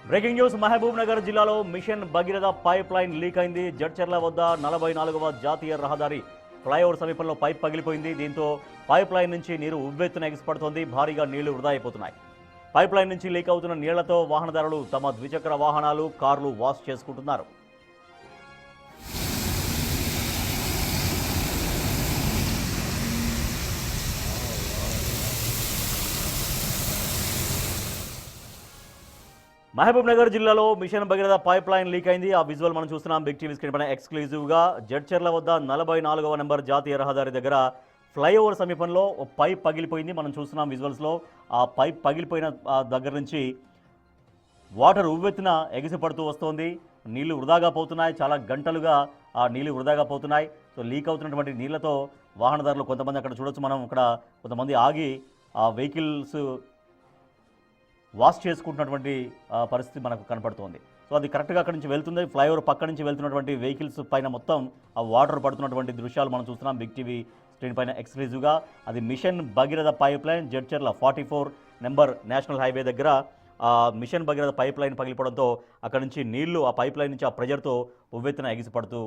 Breaking news Mahabubnagar జిల్లాలో mission Bhagiratha pipeline leak అయింది. జడ్చర్ల వద్ద 44వ జాతీయ రహదారి ఫ్లైఓవర్ సమీపంలో పైప్ పగిలిపోయింది. దీంతో పైప్ లైన్ నుంచి నీరు ఉవ్వెత్తున ఎగిసిపడుతోంది. భారీగా నీళ్లు వృధా అయిపోతున్నాయి. పైప్ లైన్ నుంచి లీక్ అవుతున్న నీళ్లతో వాహనదారులు తమ ద్విచక్ర వాహనాలు, కార్లు వాష్ చేసుకుంటున్నారు. మహబూబ్ నగర్ జిల్లాలో mission Bhagiratha pipeline leak అయింది. ఆ విజువల్ మనం చూస్తున్నాం బిగ్ టీవీ స్క్రీన్ పైన ఎక్స్క్లూజివ్గా. జడ్చర్ల వద్ద 44వ నెంబర్ జాతీయ రహదారి దగ్గర ఫ్లైఓవర్ సమీపంలో పైప్ పగిలిపోయింది. మనం చూస్తున్నాం విజువల్స్లో. ఆ పైప్ పగిలిపోయిన దగ్గర నుంచి వాటర్ ఉవ్వెత్తున ఎగిసిపడుతూ వస్తోంది. నీళ్లు వృధాగా పోతున్నాయి. చాలా గంటలుగా ఆ నీళ్లు వృధాగా పోతున్నాయి. సో లీక్ అవుతున్నటువంటి నీళ్లతో వాహనదారులు కొంతమంది అక్కడ చూడొచ్చు. మనం అక్కడ కొంతమంది ఆగి ఆ వెహికల్స్ వాష్ చేసుకుంటున్నటువంటి పరిస్థితి మనకు కనపడుతోంది. సో అది కరెక్ట్గా అక్కడి నుంచి వెళ్తుంది. ఫ్లైఓవర్ పక్క నుంచి వెళ్తున్నటువంటి వెహికల్స్ పైన మొత్తం ఆ వాటర్ పడుతున్నటువంటి దృశ్యాలు మనం చూస్తున్నాం బిగ్ టీవీ స్క్రీన్ పైన ఎక్స్క్లూజివ్గా. అది mission Bhagiratha pipeline Jadcherla 44 number national highway దగ్గర మిషన్ భగీరథ పైప్ లైన్ పగిలిపోవడంతో అక్కడి నుంచి నీళ్లు ఆ పైప్ లైన్ నుంచి ఆ ప్రెజర్తో ఉవ్వెత్తున ఎగిసిపడుతూ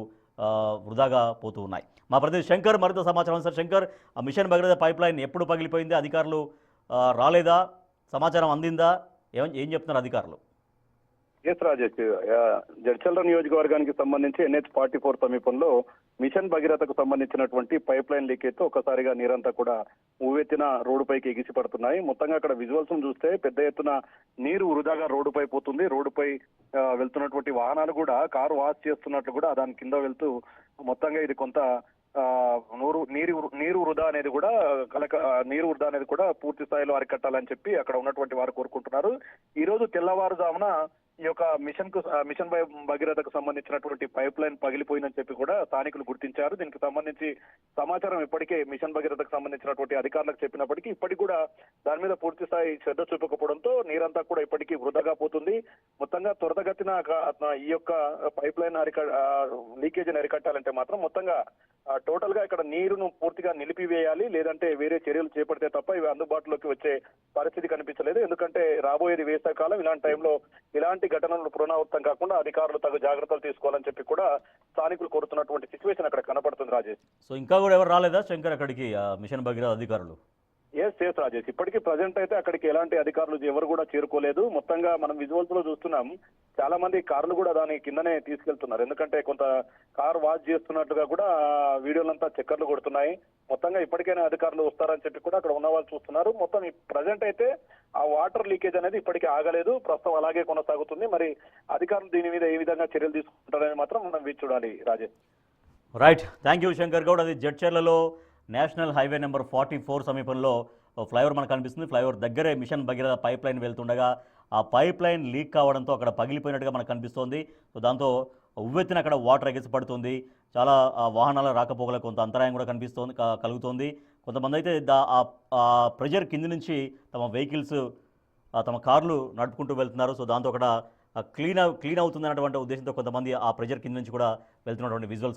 వృధాగా పోతూ ఉన్నాయి. మా ప్రతినిధి శంకర్ మరింత సమాచారం. సార్ శంకర్, ఆ మిషన్ భగీరథ పైప్ లైన్ ఎప్పుడు పగిలిపోయింది? అధికారులు రాలేదా? సమాచారం అందిందా? ఏం చెప్తున్నారు అధికారులు? ఎస్ రాజేష్, జడ్చర్ల నియోజకవర్గానికి సంబంధించి NH44 సమీపంలో మిషన్ భగీరథకు సంబంధించినటువంటి పైప్ లైన్ లీక్ అయితే ఒక్కసారిగా నీరంతా కూడా ఊవెత్తిన రోడ్డుపైకి ఎగిసి పడుతున్నాయి. మొత్తంగా అక్కడ విజువల్స్ చూస్తే పెద్ద ఎత్తున నీరు వృధాగా రోడ్డుపై పోతుంది. రోడ్డుపై వెళ్తున్నటువంటి వాహనాలు కూడా కారు వాష్ చేస్తున్నట్లు కూడా దాని కింద వెళ్తూ మొత్తంగా ఇది కొంత నీరు వృధా అనేది కూడా నీరు వృధా అనేది కూడా పూర్తి స్థాయిలో అరికట్టాలని చెప్పి అక్కడ ఉన్నటువంటి వారు కోరుకుంటున్నారు. ఈ రోజు తెల్లవారుజామున ఈ యొక్క మిషన్ భగీరథకు సంబంధించినటువంటి పైప్ లైన్ పగిలిపోయిందని చెప్పి కూడా స్థానికులు గుర్తించారు. దీనికి సంబంధించి సమాచారం ఇప్పటికే మిషన్ భగీరథకు సంబంధించినటువంటి అధికారులకు చెప్పినప్పటికీ ఇప్పటికి కూడా దాని మీద పూర్తి స్థాయి శ్రద్ధ చూపకపోవడంతో నీరంతా కూడా ఇప్పటికీ వృధాగా పోతుంది. మొత్తంగా త్వరితగతిన ఈ యొక్క పైప్ లైన్ లీకేజీని అరికట్టాలంటే మాత్రం మొత్తంగా టోటల్ గా ఇక్కడ నీరును పూర్తిగా నిలిపివేయాలి, లేదంటే వేరే చర్యలు చేపడితే తప్ప ఇవి అందుబాటులోకి వచ్చే పరిస్థితి కనిపించలేదు. ఎందుకంటే రాబోయేది వేసవికాలం. ఇలాంటి టైంలో ఇలాంటి ఘటనలు పునరావృతం కాకుండా అధికారులు తగు జాగ్రత్తలు తీసుకోవాలని చెప్పి కూడా స్థానికులు కోరుతున్నటువంటి సిచ్యువేషన్ అక్కడ కనపడుతుంది రాజేష్. సో ఇంకా కూడా ఎవరు రాలేదా శంకర్ అక్కడికి మిషన్ భగీరథ అధికారులు? ఎస్ రాజేష్, ఇప్పటికీ ప్రజెంట్ అయితే అక్కడికి ఎలాంటి అధికారులు ఎవరు కూడా చేరుకోలేదు. మొత్తంగా మనం విజువల్స్ లో చూస్తున్నాం, చాలా మంది కార్లు కూడా దాని కిందనే తీసుకెళ్తున్నారు. ఎందుకంటే కొంత కార్ వాష్ చేస్తున్నట్టుగా కూడా వీడియోలంతా చక్కర్లు కొడుతున్నాయి. మొత్తంగా ఇప్పటికైనా అధికారులు వస్తారని చెప్పి కూడా అక్కడ ఉన్న వాళ్ళు చూస్తున్నారు. మొత్తం ప్రజెంట్ అయితే ఆ వాటర్ లీకేజ్ అనేది ఇప్పటికీ ఆగలేదు, ప్రస్తుతం అలాగే కొనసాగుతుంది. మరి అధికారులు దీని మీద ఏ విధంగా చర్యలు తీసుకుంటారని మాత్రం మనం వేచి చూడాలి Rajesh. Right, thank you Shankar Goud. అది జడ్చర్లలో నేషనల్ హైవే నెంబర్ 44 సమీపంలో ఫ్లైఓవర్ మనకు కనిపిస్తుంది. ఫ్లైఓవర్ దగ్గరే మిషన్ భగీరథ పైప్ లైన్ వెళ్తుండగా ఆ పైప్ లైన్ లీక్ కావడంతో అక్కడ పగిలిపోయినట్టుగా మనకు కనిపిస్తోంది. సో దాంతో ఉవ్వెత్తిన అక్కడ వాటర్ ఎగిసిపడుతుంది. చాలా వాహనాల రాకపోకలకు కొంత అంతరాయం కూడా కలుగుతోంది. కొంతమంది అయితే ప్రెజర్ కింది నుంచి తమ వెహికల్స్ తమ కార్లు నడుపుకుంటూ వెళ్తున్నారు. సో దాంతో అక్కడ క్లీన్ అవుతుంది అన్నటువంటి ఉద్దేశంతో కొంతమంది ఆ ప్రెజర్ కింద నుంచి కూడా వెళ్తున్నటువంటి విజువల్స్